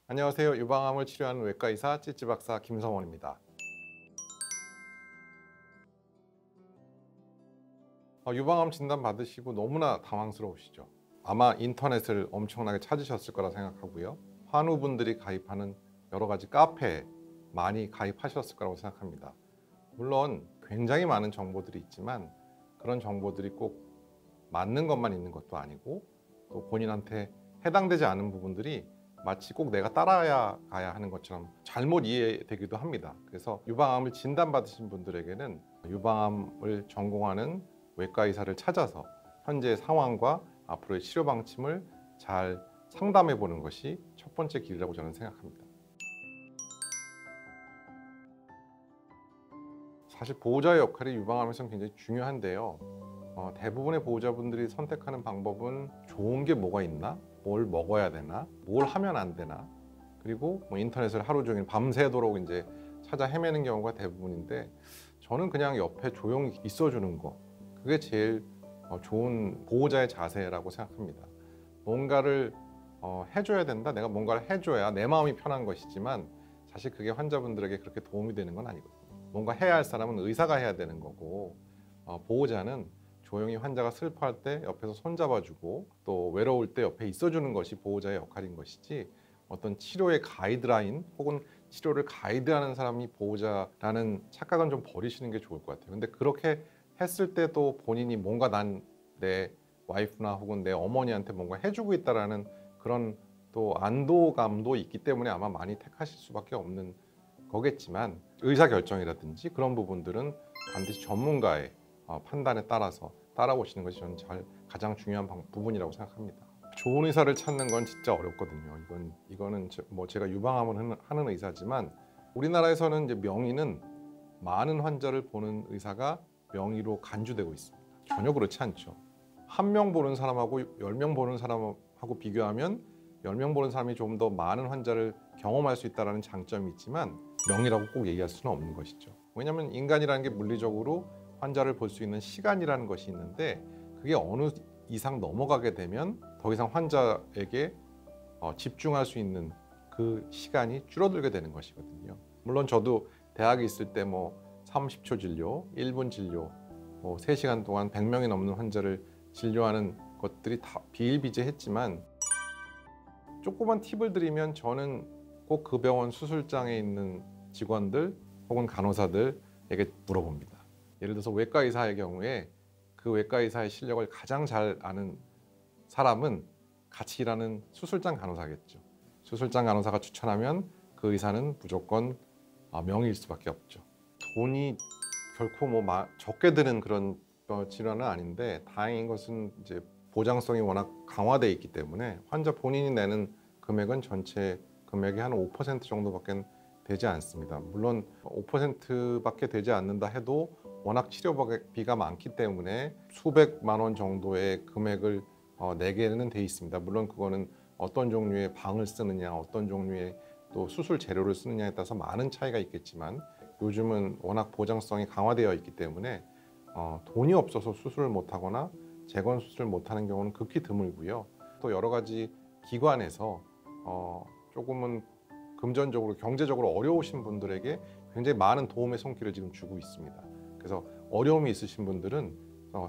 안녕하세요. 유방암을 치료하는 외과의사 찌찌박사 김성원입니다. 유방암 진단 받으시고 너무나 당황스러우시죠? 아마 인터넷을 엄청나게 찾으셨을 거라 생각하고요. 환우분들이 가입하는 여러 가지 카페에 많이 가입하셨을 거라고 생각합니다. 물론 굉장히 많은 정보들이 있지만 그런 정보들이 꼭 맞는 것만 있는 것도 아니고 또 본인한테 해당되지 않은 부분들이 마치 꼭 내가 따라야 가야 하는 것처럼 잘못 이해되기도 합니다. 그래서 유방암을 진단받으신 분들에게는 유방암을 전공하는 외과 의사를 찾아서 현재 상황과 앞으로의 치료 방침을 잘 상담해 보는 것이 첫 번째 길이라고 저는 생각합니다. 사실 보호자의 역할이 유방암에서는 굉장히 중요한데요. 대부분의 보호자분들이 선택하는 방법은 좋은 게 뭐가 있나? 뭘 먹어야 되나? 뭘 하면 안 되나? 그리고 인터넷을 하루 종일 밤새도록 이제 찾아 헤매는 경우가 대부분인데, 저는 그냥 옆에 조용히 있어주는 거, 그게 제일 좋은 보호자의 자세라고 생각합니다. 뭔가를 해줘야 된다, 내가 뭔가를 해줘야 내 마음이 편한 것이지만 사실 그게 환자분들에게 그렇게 도움이 되는 건 아니거든요. 뭔가 해야 할 사람은 의사가 해야 되는 거고, 보호자는 조용히 환자가 슬퍼할 때 옆에서 손잡아주고 또 외로울 때 옆에 있어주는 것이 보호자의 역할인 것이지, 어떤 치료의 가이드라인 혹은 치료를 가이드하는 사람이 보호자라는 착각은 좀 버리시는 게 좋을 것 같아요. 근데 그렇게 했을 때도 본인이 뭔가 난 내 와이프나 혹은 내 어머니한테 뭔가 해주고 있다라는 그런 또 안도감도 있기 때문에 아마 많이 택하실 수밖에 없는 거겠지만, 의사결정이라든지 그런 부분들은 반드시 전문가의 판단에 따라서 따라오시는 것이 저는 가장 중요한 부분이라고 생각합니다. 좋은 의사를 찾는 건 진짜 어렵거든요. 이거는 제가 유방암을 하는 의사지만 우리나라에서는 이제 명의는 많은 환자를 보는 의사가 명의로 간주되고 있습니다. 전혀 그렇지 않죠. 한 명 보는 사람하고 10명 보는 사람하고 비교하면 10명 보는 사람이 좀 더 많은 환자를 경험할 수 있다는 장점이 있지만 명의라고 꼭 얘기할 수는 없는 것이죠. 왜냐하면 인간이라는 게 물리적으로 환자를 볼 수 있는 시간이라는 것이 있는데, 그게 어느 이상 넘어가게 되면 더 이상 환자에게 집중할 수 있는 그 시간이 줄어들게 되는 것이거든요. 물론 저도 대학에 있을 때 30초 진료, 1분 진료, 3시간 동안 100명이 넘는 환자를 진료하는 것들이 다 비일비재했지만, 조그만 팁을 드리면 저는 꼭 그 병원 수술장에 있는 직원들 혹은 간호사들에게 물어봅니다. 예를 들어서 외과 의사의 경우에 그 외과 의사의 실력을 가장 잘 아는 사람은 같이 일하는 수술장 간호사겠죠. 수술장 간호사가 추천하면 그 의사는 무조건 명의일 수밖에 없죠. 돈이 결코 적게 드는 그런 질환은 아닌데, 다행인 것은 이제 보장성이 워낙 강화되어 있기 때문에 환자 본인이 내는 금액은 전체 금액의 한 5% 정도밖에 되지 않습니다. 물론 5%밖에 되지 않는다 해도 워낙 치료비가 많기 때문에 수백만 원 정도의 금액을 내게는 돼 있습니다. 물론 그거는 어떤 종류의 방을 쓰느냐, 어떤 종류의 또 수술 재료를 쓰느냐에 따라서 많은 차이가 있겠지만, 요즘은 워낙 보장성이 강화되어 있기 때문에 돈이 없어서 수술을 못하거나 재건 수술을 못하는 경우는 극히 드물고요. 또 여러 가지 기관에서 조금은 금전적으로 경제적으로 어려우신 분들에게 굉장히 많은 도움의 손길을 지금 주고 있습니다. 그래서 어려움이 있으신 분들은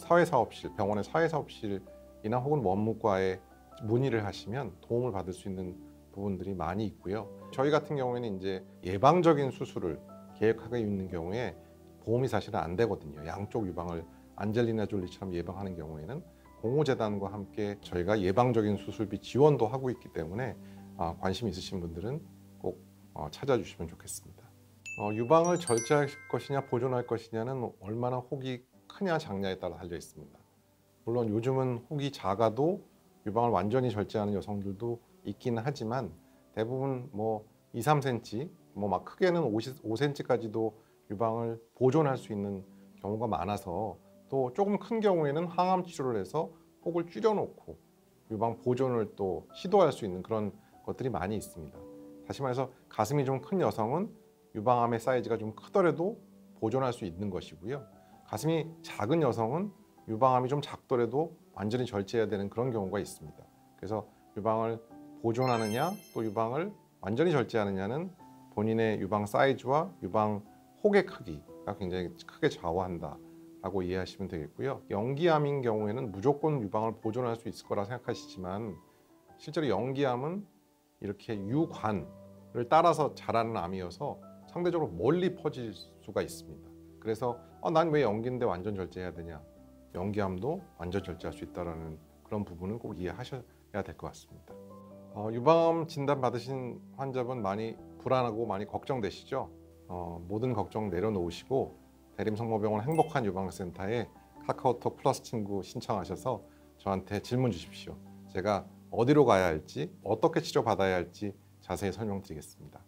사회사업실, 병원의 사회사업실이나 혹은 원무과에 문의를 하시면 도움을 받을 수 있는 부분들이 많이 있고요. 저희 같은 경우에는 이제 예방적인 수술을 계획하고 있는 경우에 보험이 사실은 안 되거든요. 양쪽 유방을 안젤리나 졸리처럼 예방하는 경우에는 공호재단과 함께 저희가 예방적인 수술비 지원도 하고 있기 때문에 관심 있으신 분들은 꼭 찾아주시면 좋겠습니다. 유방을 절제할 것이냐 보존할 것이냐는 얼마나 혹이 크냐 작냐에 따라 달려 있습니다. 물론 요즘은 혹이 작아도 유방을 완전히 절제하는 여성들도 있기는 하지만, 대부분 2, 3cm, 막 크게는 5cm까지도 유방을 보존할 수 있는 경우가 많아서, 또 조금 큰 경우에는 항암 치료를 해서 혹을 줄여놓고 유방 보존을 또 시도할 수 있는 그런 것들이 많이 있습니다. 다시 말해서 가슴이 좀 큰 여성은 유방암의 사이즈가 좀 크더라도 보존할 수 있는 것이고요. 가슴이 작은 여성은 유방암이 좀 작더라도 완전히 절제해야 되는 그런 경우가 있습니다. 그래서 유방을 보존하느냐 또 유방을 완전히 절제하느냐는 본인의 유방 사이즈와 유방 혹의 크기가 굉장히 크게 좌우한다라고 이해하시면 되겠고요. 영기암인 경우에는 무조건 유방을 보존할 수 있을 거라 생각하시지만 실제로 영기암은 이렇게 유관을 따라서 자라는 암이어서 상대적으로 멀리 퍼질 수가 있습니다. 그래서 난 왜 영기인데 완전 절제해야 되냐? 영기암도 완전 절제할 수 있다는 그런 부분은 꼭 이해하셔야 될 것 같습니다. 유방암 진단 받으신 환자분 많이 불안하고 많이 걱정되시죠? 모든 걱정 내려놓으시고 대림성모병원 행복한 유방센터에 카카오톡 플러스 친구 신청하셔서 저한테 질문 주십시오. 제가 어디로 가야 할지, 어떻게 치료받아야 할지 자세히 설명드리겠습니다.